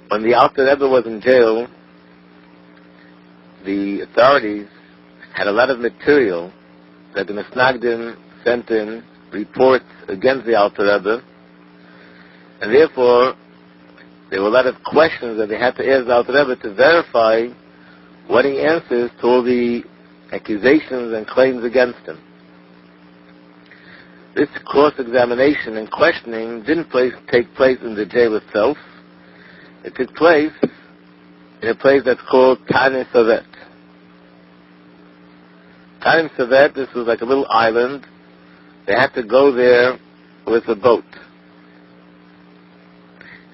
When the Alter Rebbe was in jail, the authorities had a lot of material that the Misnagdim sent in, reports against the Alter Rebbe, and therefore there were a lot of questions that they had to ask the Alter Rebbe to verify what he answers to all the accusations and claims against him. This cross-examination and questioning didn't take place in the jail itself. It took place in a place that's called Tanis Savet. Tanis Savet, this was like a little island. They had to go there with a boat.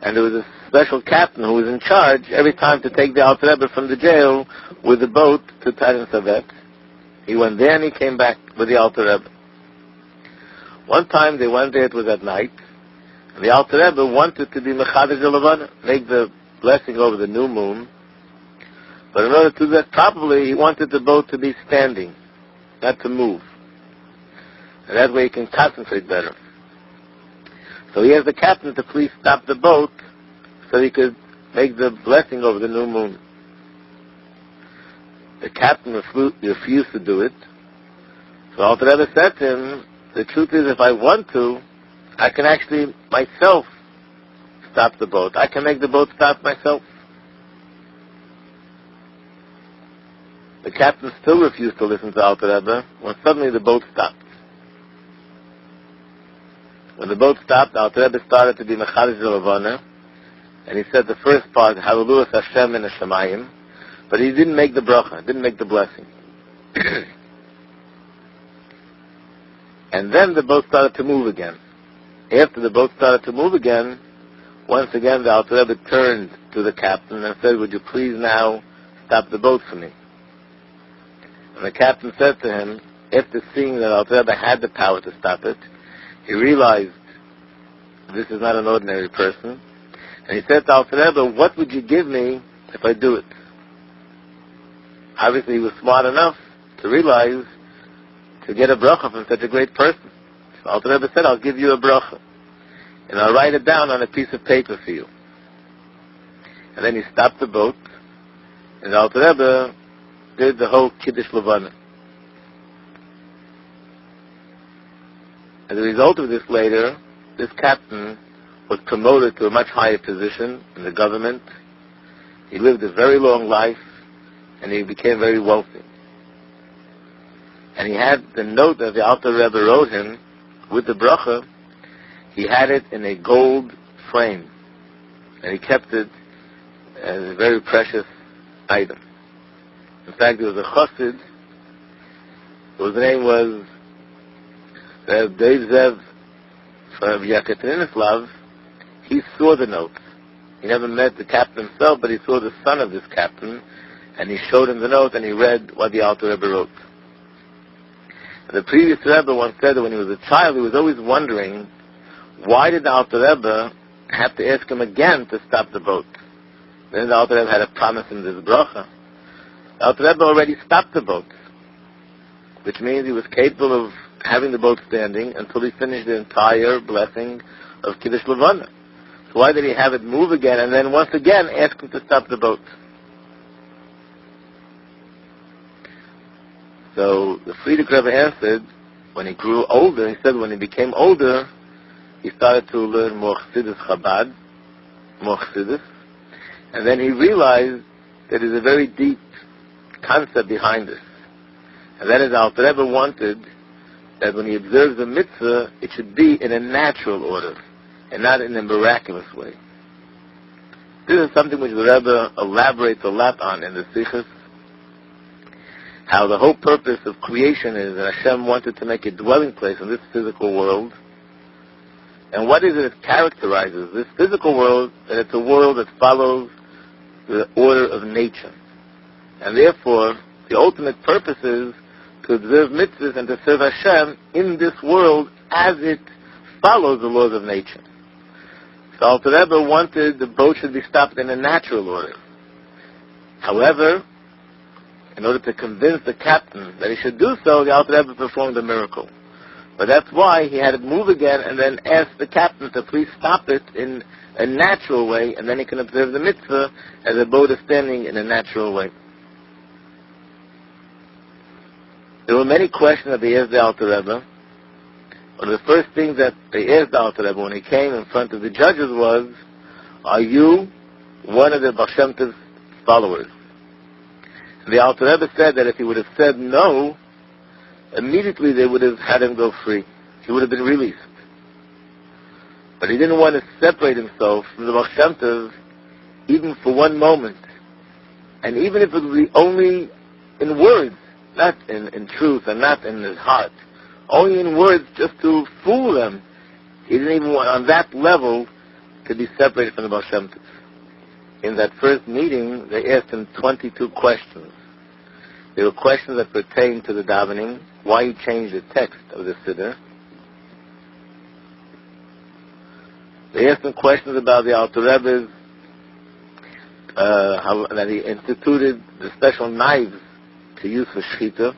And there was a special captain who was in charge every time to take the Alter Rebbe from the jail with the boat to Tanis Savet. He went there and he came back with the Alter Rebbe. One time they went there, it was at night, and the Alter Rebbe wanted to be Mechadej Levana, make the blessing over the new moon. But in order to do that properly, he wanted the boat to be standing, not to move. And that way he can concentrate better. So he asked the captain to please stop the boat so he could make the blessing over the new moon. The captain refused to do it. So Alter Rebbe said to him, the truth is, if I want to, I can actually myself stop the boat. I can make the boat stop myself. The captain still refused to listen to Alter Rebbe when suddenly the boat stopped. When the boat stopped, Alter Rebbe started to be Mechadej Levana, and he said the first part, Hallelujah Hashem in Hashemayim, but he didn't make the bracha, didn't make the blessing. And then the boat started to move again. After the boat started to move again, once again the Alter Rebbe turned to the captain and said, would you please now stop the boat for me? And the captain said to him, after seeing that Alter Rebbe had the power to stop it, he realized this is not an ordinary person. And he said to Alter Rebbe, what would you give me if I do it? Obviously he was smart enough to realize to get a bracha from such a great person. So Alter Rebbe said, I'll give you a bracha. And I'll write it down on a piece of paper for you. And then he stopped the boat, and Alter Rebbe did the whole Kiddush Levana. As a result of this later, this captain was promoted to a much higher position in the government. He lived a very long life, and he became very wealthy. And he had the note that the Alter Rebbe wrote him with the bracha. He had it in a gold frame, and he kept it as a very precious item. In fact, there was a chassid whose name was Dave Zev from Yekaterinoslav. He saw the note. He never met the captain himself, but he saw the son of this captain, and he showed him the note, and he read what the Alter Rebbe wrote. The previous Rebbe once said that when he was a child, he was always wondering, why did the Alter Rebbe have to ask him again to stop the boat? Then the Alter Rebbe had a promise in this bracha. The Alter Rebbe already stopped the boat, which means he was capable of having the boat standing until he finished the entire blessing of Kiddush Levana. So why did he have it move again and then once again ask him to stop the boat? So the Frierdiker Rebbe answered, when he grew older, he said when he became older, he started to learn more Chassidus Chabad, more Chassidus, and then he realized that there's a very deep concept behind this. And that is, Alter Rebbe wanted that when he observes a mitzvah, it should be in a natural order, and not in a miraculous way. This is something which the Rebbe elaborates a lot on in the Sichos, how the whole purpose of creation is that Hashem wanted to make a dwelling place in this physical world. And what is it that characterizes this physical world? That it's a world that follows the order of nature. And therefore, the ultimate purpose is to observe mitzvahs and to serve Hashem in this world as it follows the laws of nature. So Alter Rebbe wanted the boat should be stopped in a natural order. However, in order to convince the captain that he should do so, the Alter Rebbe performed a miracle. But that's why he had to move again and then ask the captain to please stop it in a natural way, and then he can observe the mitzvah as the boat is standing in a natural way. There were many questions that they asked the Alter Rebbe. One of the first things that they asked the Alter Rebbe when he came in front of the judges was, are you one of the Baal Shem Tov's followers? And the Alter Rebbe said that if he would have said no, immediately they would have had him go free. He would have been released. But he didn't want to separate himself from the Baal Shem Tov even for one moment. And even if it would be only in words, not in truth and not in his heart, only in words just to fool them, he didn't even want on that level to be separated from the Baal Shem Tov. In that first meeting, they asked him 22 questions. They were questions that pertained to the davening, why he changed the text of the Siddur. They asked him questions about the Alter Rebbe's, how that he instituted the special knives to use for shechita.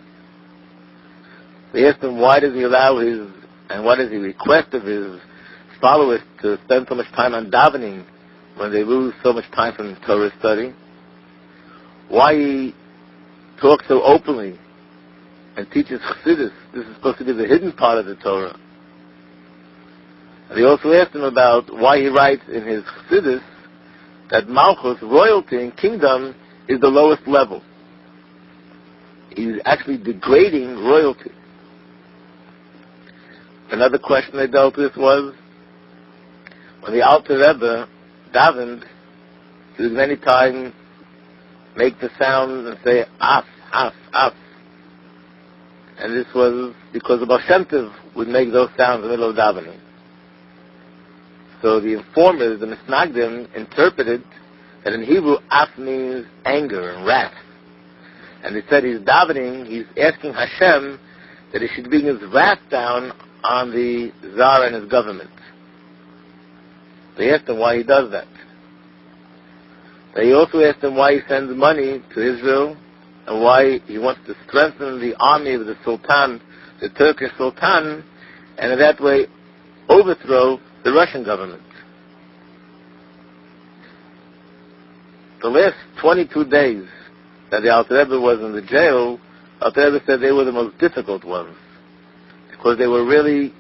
They asked him why does he allow his, and what does he request of his followers to spend so much time on davening when they lose so much time from Torah study. Why he talks so openly and teaches Chassidus. This is supposed to be the hidden part of the Torah. And they also asked him about why he writes in his Chassidus that Malchus, royalty and kingdom, is the lowest level. He's actually degrading royalty. Another question they dealt with was, when the Alter Rebbe davened, he would many times make the sound and say, af, af, af. And this was because the Baal Shem Tov would make those sounds in the middle of davening. So the informers, the Misnagdim, interpreted that in Hebrew, af means anger and wrath. And they said he's davening, he's asking Hashem that he should bring his wrath down on the Tsar and his government. They asked him why he does that. They also asked him why he sends money to Israel and why he wants to strengthen the army of the Sultan, the Turkish Sultan, and in that way overthrow the Russian government. The last 22 days that the Alter Rebbe was in the jail, Alter Rebbe said they were the most difficult ones because they were really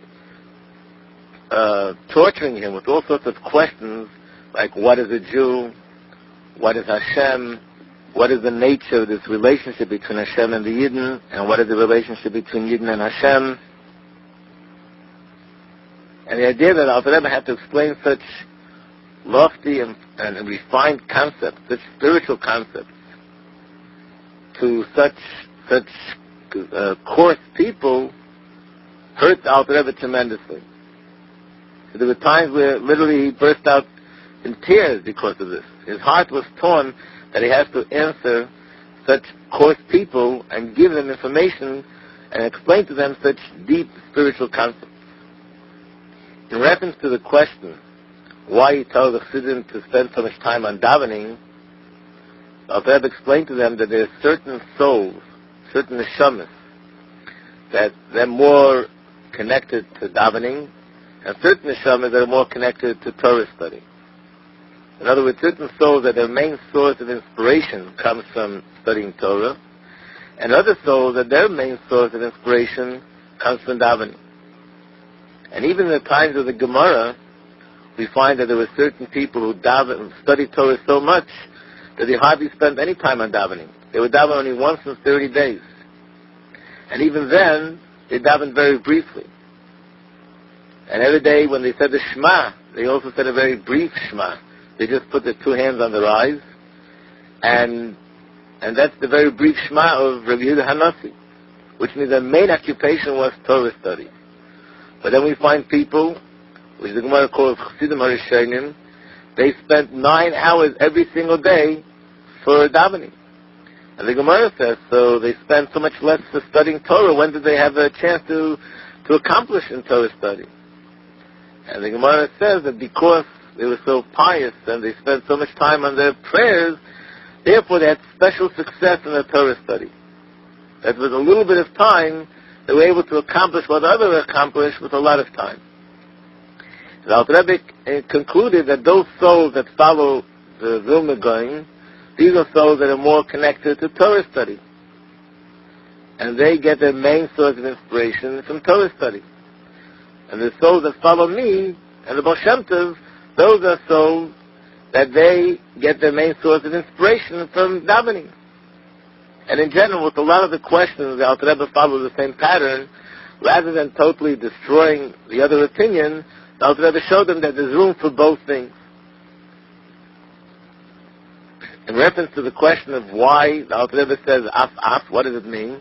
torturing him with all sorts of questions like what is a Jew, what is Hashem, what is the nature of this relationship between Hashem and the Yidden, and what is the relationship between Yidden and Hashem. And the idea that Alter Rebbe had to explain such lofty and refined concepts, such spiritual concepts, to such coarse people hurt Alter Rebbe tremendously. So there were times where literally he burst out in tears because of this. His heart was torn that he has to answer such coarse people and give them information and explain to them such deep spiritual concepts. In reference to the question, why he tells the Chassidim to spend so much time on davening, Alter Rebbe explained to them that there are certain souls, certain neshamas, that they're more connected to davening, and certain neshamas that are more connected to Torah study. In other words, certain souls that their main source of inspiration comes from studying Torah, and other souls that their main source of inspiration comes from davening. And even in the times of the Gemara, we find that there were certain people who studied Torah so much that they hardly spent any time on davening. They would daven only once in 30 days. And even then, they davened very briefly. And every day when they said the Shema, they also said a very brief Shema. They just put their two hands on their eyes, and that's the very brief Shema of Rabbi Yehuda Hanassi, which means their main occupation was Torah study. But then we find people, which the Gemara calls Chassidim HaRishonim, they spent 9 hours every single day for davening. And the Gemara says, so they spent so much less for studying Torah, when did they have a chance to accomplish in Torah study? And the Gemara says that because they were so pious and they spent so much time on their prayers, therefore they had special success in their Torah study. That was a little bit of time they were able to accomplish what others accomplished with a lot of time. The Alter Rebbe concluded that those souls that follow the Vilna Gaon, these are souls that are more connected to Torah study. And they get their main source of inspiration from Torah study. And the souls that follow me and the Baal Shem Tov, those are souls that they get their main source of inspiration from davening. And in general, with a lot of the questions, the Alter Rebbe follows the same pattern. Rather than totally destroying the other opinion, the Alter Rebbe showed them that there's room for both things. In reference to the question of why the Alter Rebbe says af, what does it mean?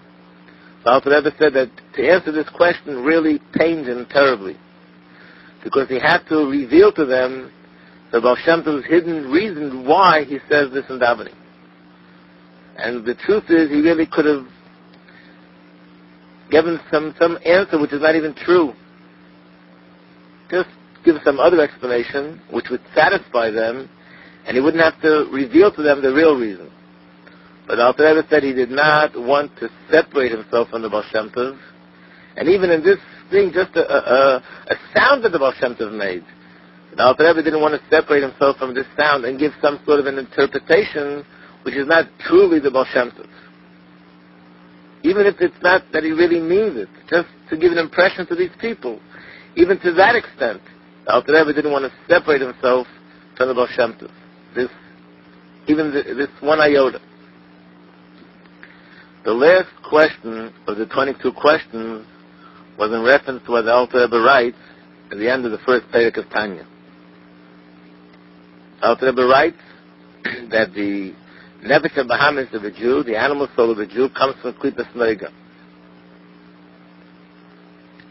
The Alter Rebbe said that to answer this question really pained him terribly, because he had to reveal to them the Baal Shem Tov's hidden reason why he says this in davening. And the truth is, he really could have given some answer which is not even true. Just give some other explanation which would satisfy them, and he wouldn't have to reveal to them the real reason. But Alter Rebbe said he did not want to separate himself from the Baal Shem Tov. And even in this thing, just a sound that the Baal Shem Tov made, the Alter Rebbe didn't want to separate himself from this sound and give some sort of an interpretation which is not truly the Baal Shem Tov. Even if it's not that he really means it, just to give an impression to these people. Even to that extent, the Alter Rebbe didn't want to separate himself from the Baal Shem Tov. This one iota. The last question of the 22 questions was in reference to what the Alter Rebbe writes at the end of the first Perek of Tanya. The Alter Rebbe writes that the Nefesh HaBahamis of a Jew, the animal soul of a Jew, comes from Klipas Noiga.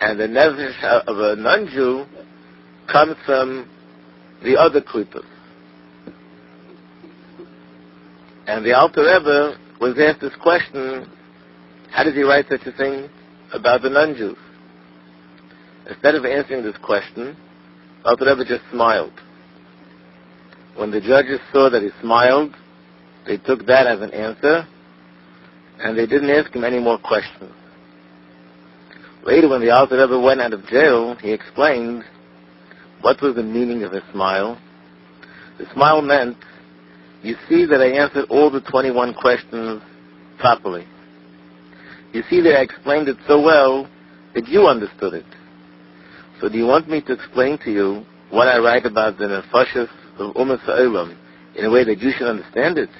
And the Nefesh of a non-Jew comes from the other Klipas. And the Alter Rebbe was asked this question, how does he write such a thing about the non-Jews? Instead of answering this question, Alter Rebbe just smiled. When the judges saw that he smiled, they took that as an answer, and they didn't ask him any more questions. Later, when the Alter Rebbe went out of jail, he explained what was the meaning of his smile. The smile meant, you see that I answered all the 21 questions properly. You see that I explained it so well that you understood it. So do you want me to explain to you what I write about the nefashos of Umas Ha'olam in a way that you should understand it?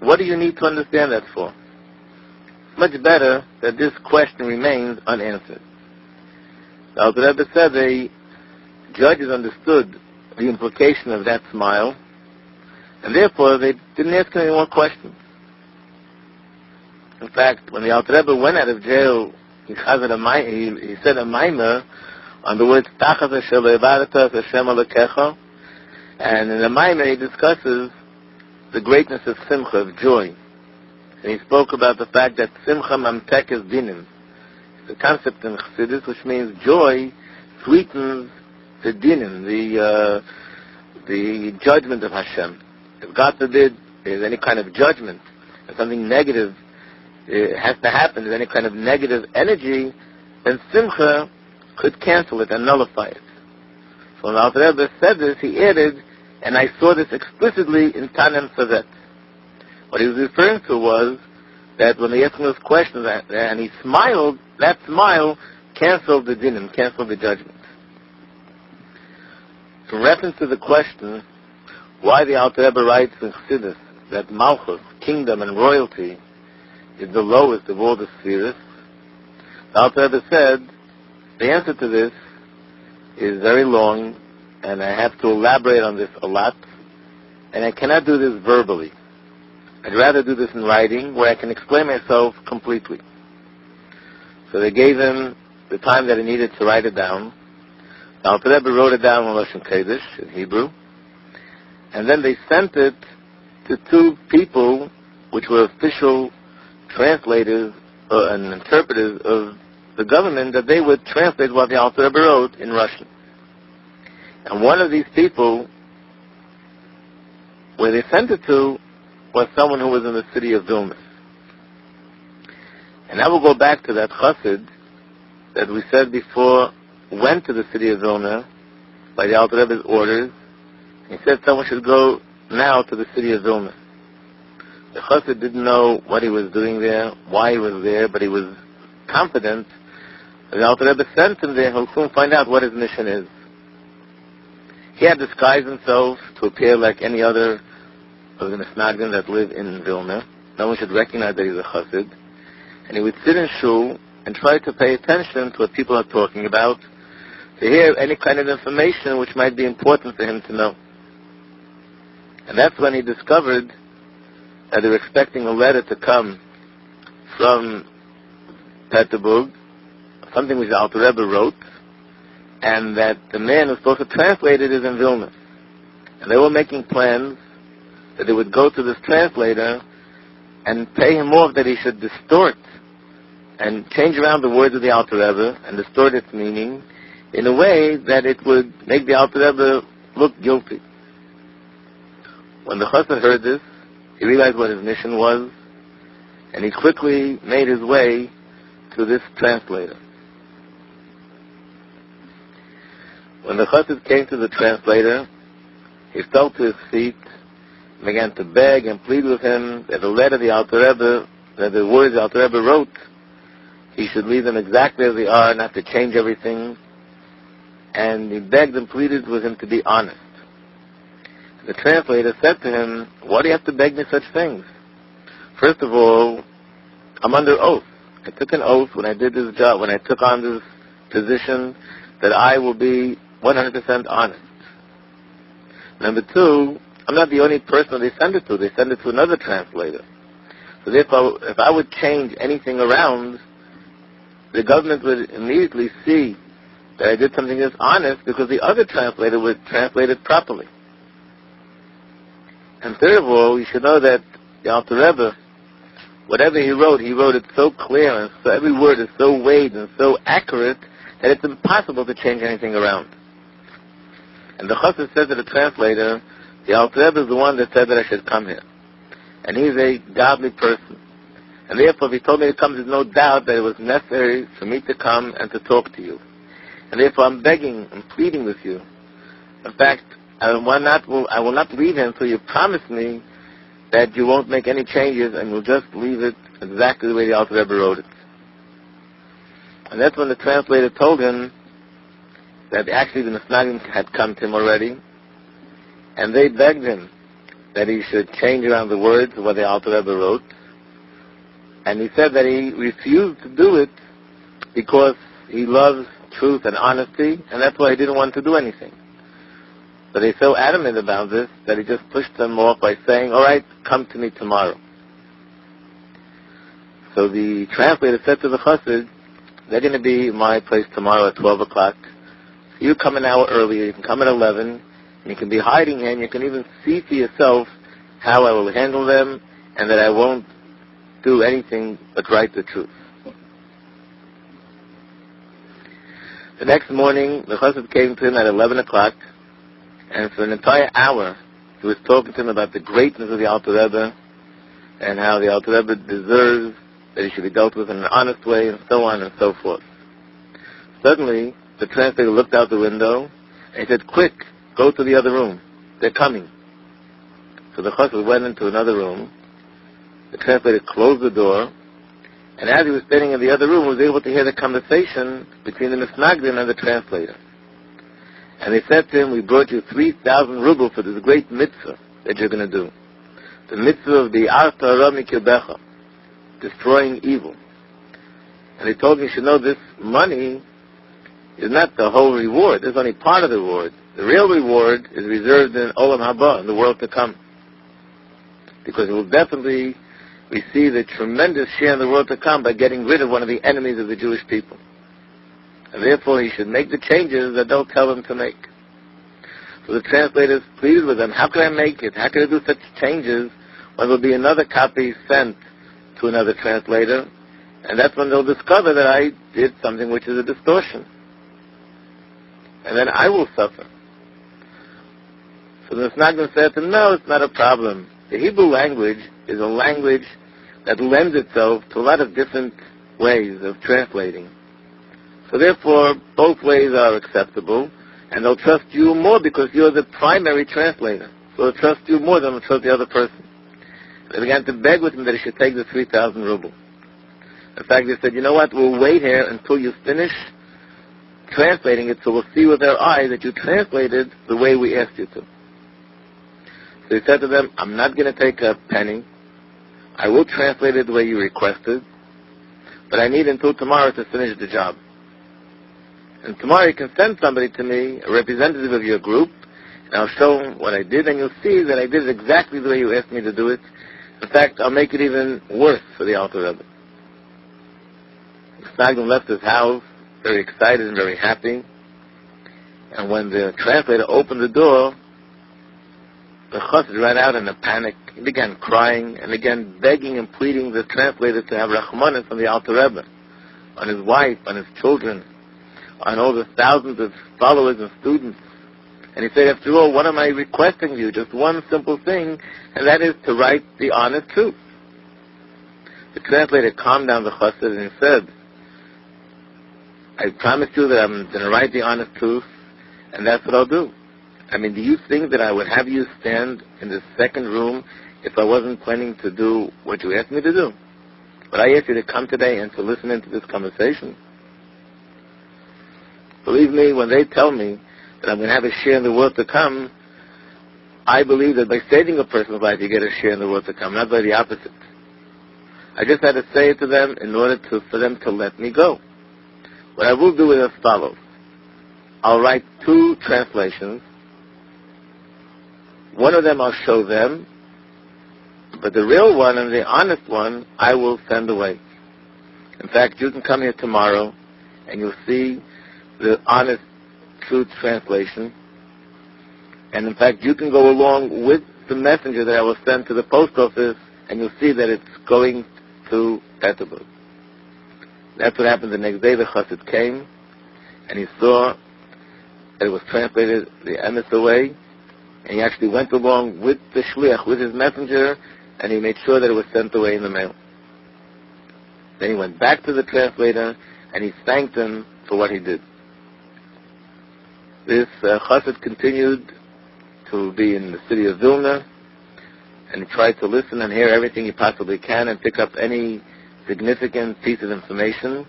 What do you need to understand that for? It's much better that this question remains unanswered. The Alter Rebbe said the judges understood the implication of that smile, and therefore they didn't ask him any more questions. In fact, when the Alter Rebbe went out of jail, he said a maimer on the words Tachas Asher Le'evaratas Hashem Alekecha, and in the maimer he discusses the greatness of simcha, of joy. And he spoke about the fact that simcha mamtekes dinim. It's a concept in Chassidus which means joy sweetens the dinim, the judgment of Hashem. If God forbid there's any kind of judgment, if something negative has to happen, there's any kind of negative energy, then simcha could cancel it and nullify it. So when Alter Rebbe said this, he added, and I saw this explicitly in Tanem Savet. What he was referring to was that when they asked him those questions and he smiled, that smile canceled the dinim, canceled the judgment. In reference to the question, why the Alter Rebbe writes in Chassidus that Malchus, kingdom and royalty, is the lowest of all the spheres, the Alter Rebbe said, the answer to this is very long, and I have to elaborate on this a lot, and I cannot do this verbally. I'd rather do this in writing, where I can explain myself completely. So they gave him the time that he needed to write it down. The Alter Rebbe wrote it down in Lashon Kodesh, in Hebrew, and then they sent it to two people which were official translators and interpreters of the government, that they would translate what the Alter Rebbe wrote in Russian. And one of these people, where they sent it to, was someone who was in the city of Vilna. And I will go back to that chassid that we said before went to the city of Vilna by the Alter Rebbe's orders. He said someone should go now to the city of Vilna. The Chassid didn't know what he was doing there, why he was there, but he was confident that the Alter Rebbe sent him there. He'll soon find out what his mission is. He had disguised himself to appear like any other of the Misnagdim that live in Vilna. No one should recognize that he's a Chassid. And he would sit in shul and try to pay attention to what people are talking about, to hear any kind of information which might be important for him to know. And that's when he discovered that they were expecting a letter to come from Peterburg, something which the Alter Rebbe wrote, and that the man who was supposed to translate it is in Vilna. And they were making plans that they would go to this translator and pay him off that he should distort and change around the words of the Alter Rebbe and distort its meaning in a way that it would make the Alter Rebbe look guilty. When the Chassid heard this, he realized what his mission was, and he quickly made his way to this translator. When the Chassid came to the translator, he fell to his feet and began to beg and plead with him that the letter the Alter Rebbe, that the words the Alter Rebbe wrote, he should leave them exactly as they are, not to change everything. And he begged and pleaded with him to be honest. The translator said to him, "Why do you have to beg me such things? First of all, I'm under oath. I took an oath when I did this job, when I took on this position, that I will be 100% honest. Number two, I'm not the only person they send it to. They send it to another translator. So therefore, if I would change anything around, the government would immediately see that I did something dishonest because the other translator would translate it properly. And third of all, you should know that the Alter Rebbe, whatever he wrote it so clear, and so every word is so weighed and so accurate that it's impossible to change anything around." And the Chassid said to the translator, "The Alter Rebbe is the one that said that I should come here. And he's a godly person. And therefore, if he told me to come, there's no doubt that it was necessary for me to come and to talk to you. And therefore, I'm begging and pleading with you. In fact, I will not leave him until you promise me that you won't make any changes and you'll just leave it exactly the way the Alter Rebbe wrote it." And that's when the translator told him that actually the Misnagdim had come to him already, and they begged him that he should change around the words of what the Alter Rebbe wrote. And he said that he refused to do it because he loves truth and honesty, and that's why he didn't want to do anything. But they're so adamant about this that he just pushed them off by saying, "All right, come to me tomorrow." So the translator said to the Chassid, "They're going to be in my place tomorrow at 12 o'clock. You come an hour earlier, you can come at 11, and you can be hiding here, and you can even see for yourself how I will handle them, and that I won't do anything but write the truth." The next morning, the Chassid came to him at 11 o'clock, and for an entire hour, he was talking to him about the greatness of the Alter Rebbe, and how the Alter Rebbe deserves that he should be dealt with in an honest way, and so on and so forth. Suddenly, the translator looked out the window, and he said, "Quick, go to the other room. They're coming." So the Chassid went into another room. The translator closed the door, and as he was standing in the other room, he was able to hear the conversation between the Misnagdim and the translator. And they said to him, "We brought you 3,000 rubles for this great mitzvah that you're going to do. The mitzvah of the Arta Hara Mikirbecha, destroying evil." And they told me, "You should know this money is not the whole reward. This is only part of the reward. The real reward is reserved in Olam Haba, in the world to come. Because it will definitely receive a tremendous share in the world to come by getting rid of one of the enemies of the Jewish people. And therefore he should make the changes that they'll tell him to make." So the translators pleaded with him, "How can I make it? How can I do such changes when there will be another copy sent to another translator? And that's when they'll discover that I did something which is a distortion. And then I will suffer." So the Misnagdim said to him, "No, it's not a problem. The Hebrew language is a language that lends itself to a lot of different ways of translating. So therefore, both ways are acceptable, and they'll trust you more because you're the primary translator. So they'll trust you more than they'll trust the other person. They began to beg with him that he should take the 3,000 rubles. In fact, they said, you know what, we'll wait here until you finish translating it so we'll see with our eyes that you translated the way we asked you to. So he said to them, I'm not going to take a penny. I will translate it the way you requested, but I need until tomorrow to finish the job. And tomorrow you can send somebody to me, a representative of your group, and I'll show them what I did, and you'll see that I did it exactly the way you asked me to do it. In fact, I'll make it even worse for the Alter Rebbe. Snagdon left his house very excited and very happy, and when the translator opened the door, the chassid ran out in a panic. He began crying and began begging and pleading the translator to have rachmanis from the Alter Rebbe on his wife, on his children, on all the thousands of followers and students. And he said, after all, what am I requesting you? Just one simple thing, and that is to write the honest truth. The translator calmed down the chassid and he said, I promise you that I'm going to write the honest truth, and that's what I'll do. I mean, do you think that I would have you stand in the second room if I wasn't planning to do what you asked me to do? But I asked you to come today and to listen into this conversation. Believe me, when they tell me that I'm going to have a share in the world to come, I believe that by saving a person's life, you get a share in the world to come, not by the opposite. I just had to say it to them in order for them to let me go. What I will do is as follows. I'll write 2 translations. One of them I'll show them, but the real one and the honest one I will send away. In fact, you can come here tomorrow and you'll see the honest, truth translation. And in fact, you can go along with the messenger that I will send to the post office, and you'll see that it's going to Petersburg. That's what happened the next day. The chassid came, and he saw that it was translated the emes away, and he actually went along with the shliach, with his messenger, and he made sure that it was sent away in the mail. Then he went back to the translator, and he thanked him for what he did. This chassid continued to be in the city of Vilna, and he tried to listen and hear everything he possibly can and pick up any significant piece of information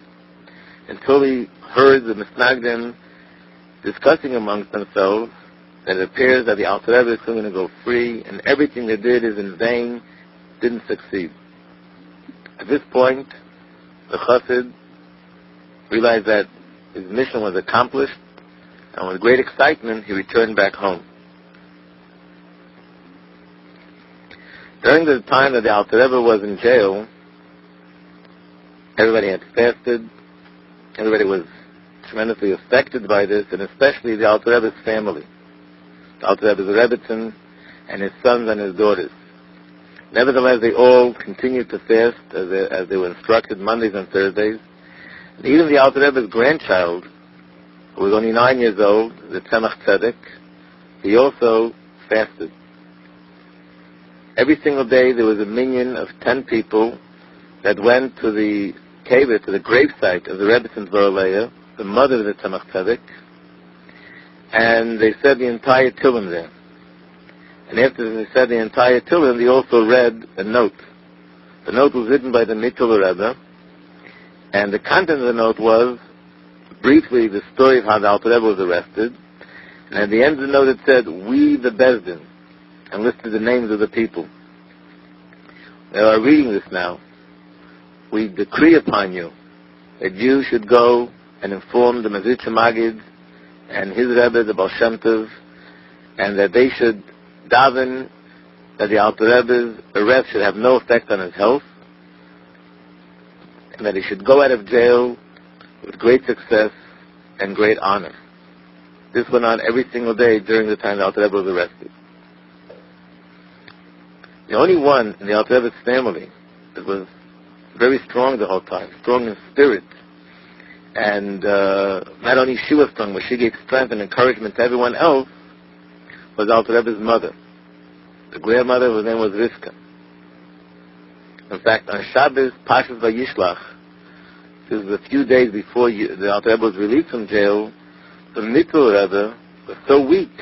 until he heard the Misnagdim discussing amongst themselves that it appears that the Alter Rebbe is soon going to go free, and everything they did is in vain, didn't succeed. At this point, the chassid realized that his mission was accomplished, and with great excitement, he returned back home. During the time that the Alter Rebbe was in jail, everybody had fasted, everybody was tremendously affected by this, and especially the Alter Rebbe's family. The Alter Rebbe's Rebbetzin and his sons and his daughters. Nevertheless, they all continued to fast as they were instructed Mondays and Thursdays. And even the Alter Rebbe's grandchild, who was only 9 years old, the Tzemach Tzedek, he also fasted. Every single day there was a minyan of 10 people that went to the kibbutz, to the gravesite of the Rebbetzin Dvoraleya, the mother of the Tzemach Tzedek, and they said the entire Tehillim there. And after they said the entire Tehillim, they also read a note. The note was written by the Mittel Rebbe, and the content of the note was briefly the story of how the Alter Rebbe was arrested, and at the end of the note it said, "We the Bezdin," and listed the names of the people. They are reading this now. We decree upon you that you should go and inform the Mazritcha Magid and his Rebbe, the Baal Shem Tov, and that they should daven that the Alter Rebbe's arrest should have no effect on his health, and that he should go out of jail with great success and great honor. This went on every single day during the time the Alter Rebbe was arrested. The only one in the Alter Rebbe's family that was very strong the whole time, strong in spirit, and not only she was strong, but she gave strength and encouragement to everyone else, was Alter Rebbe's mother. The grandmother, whose name was Rivka. In fact, on Shabbos, Pashas Vayishlach, is a few days before the Alter Rebbe was released from jail, the Mittel Rebbe was so weak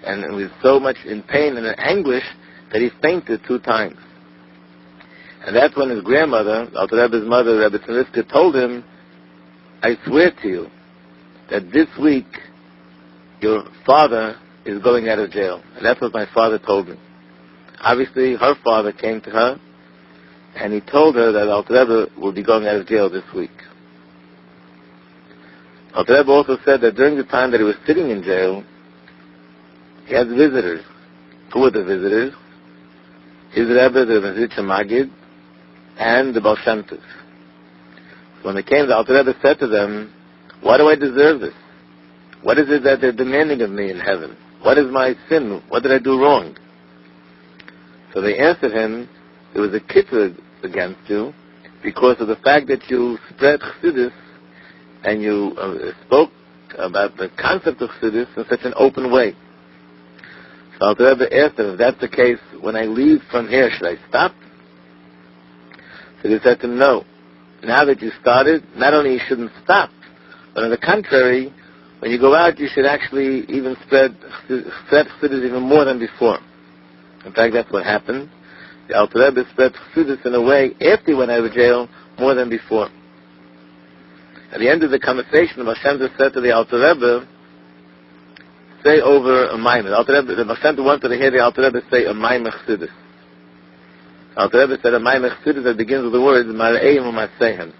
and was so much in pain and in anguish that he fainted 2 times. And that's when his grandmother, Alter Rebbe's mother, Rebbe Tzniska, told him, I swear to you that this week your father is going out of jail. And that's what my father told me. Obviously, her father came to her, and he told her that Alter Rebbe will be going out of jail this week. Alter Rebbe also said that during the time that he was sitting in jail, he had visitors. Who were the visitors? His Rebbe, the Mezritcher Magid, and the Baal Shem Tov. So when they came, the Alter Rebbe said to them, why do I deserve this? What is it that they're demanding of me in heaven? What is my sin? What did I do wrong? So they answered him, there was a kitzur against you because of the fact that you spread Chassidus and you spoke about the concept of Chassidus in such an open way. So Alter Rebbe asked him, if that's the case, when I leave from here, should I stop? So he said to him, no. Now that you started, not only you shouldn't stop, but on the contrary, when you go out, you should actually even spread Chassidus even more than before. In fact, that's what happened. The Alter Rebbe spread Chassidus in a way, after he went out of jail, more than before. At the end of the conversation, the Baal Shem Tov said to the Alter Rebbe, say over a maimer. The Baal Shem Tov wanted to hear the Alter Rebbe say a maimer Chassidus. The Alter Rebbe said a maimer Chassidus that begins with the words Mar'eim u'Maseihem.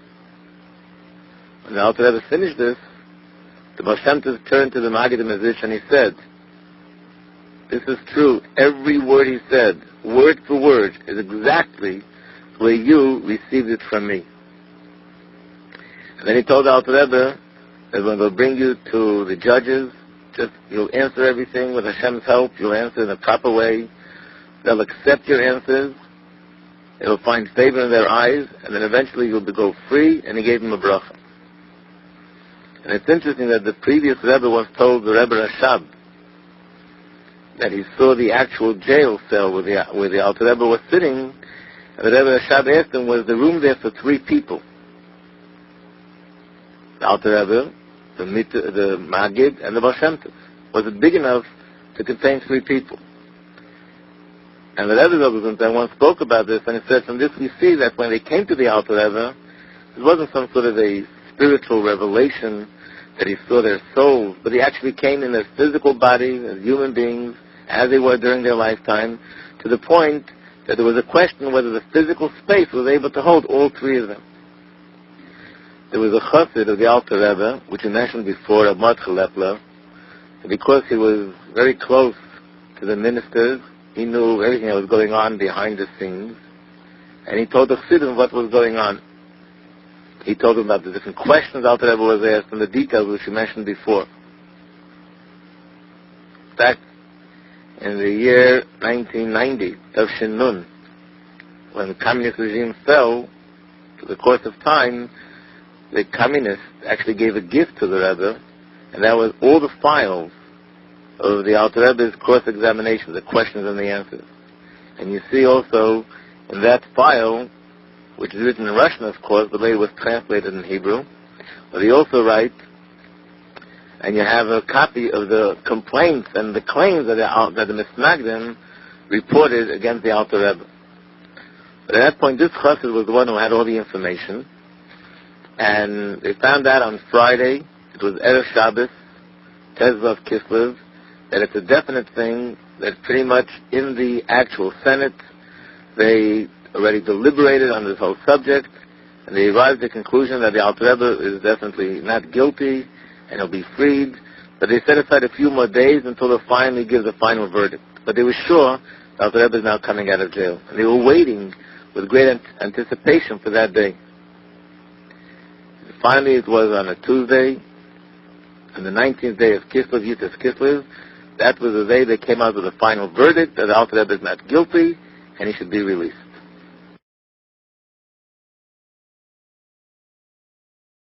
When the Alter Rebbe finished this, the Baal Shem Tov turned to the Magid Mezritch and he said, this is true. Every word he said, word for word, is exactly the way you received it from me. And then he told the Alter Rebbe that when they'll bring you to the judges, just you'll answer everything with Hashem's help. You'll answer in a proper way. They'll accept your answers. It'll find favor in their eyes, and then eventually you'll go free. And he gave him a bracha. And it's interesting that the previous Rebbe once told the Rebbe Rashab that he saw the actual jail cell where the Alter Rebbe was sitting, and the Rebbe Rashab asked him, was the room there for 3 people? The Alter Rebbe, the Magid, and the Baal Shem Tov. Was it big enough to contain 3 people? And the Rebbe once spoke about this, and he said, from this we see that when they came to the Alter Rebbe, it wasn't some sort of a spiritual revelation that he saw their souls, but he actually came in their physical bodies as human beings, as they were during their lifetime, to the point that there was a question whether the physical space was able to hold all 3 of them. There was a chassid of the Alter Rebbe, which we mentioned before, of Lepler, and because he was very close to the ministers, he knew everything that was going on behind the scenes, and he told the chassidim what was going on. He told them about the different questions Alter Rebbe was asked and the details which we mentioned before. In fact, in the year 1990, Tavshin Nun, when the communist regime fell, through the course of time, the communists actually gave a gift to the Rebbe, and that was all the files of the Alter Rebbe's cross-examination, the questions and the answers. And you see also in that file, which is written in Russian, of course, the way it was translated in Hebrew, but he also writes, and you have a copy of the complaints and the claims that the Misnagdim reported against the Alter Rebbe. But at that point, this chassid was the one who had all the information, and they found out on Friday, it was Erev Shabbos, Tezvav Kislev, that it's a definite thing that pretty much in the actual Senate, they already deliberated on this whole subject, and they arrived at the conclusion that the Alter Rebbe is definitely not guilty, and he'll be freed, but they set aside a few more days until they'll finally give the final verdict. But they were sure the Alter Rebbe is now coming out of jail, and they were waiting with great anticipation for that day. Finally, it was on a Tuesday, on the 19th day of Kislev, Yutes Kislev. That was the day they came out with the final verdict that the Alter Rebbe is not guilty, and he should be released.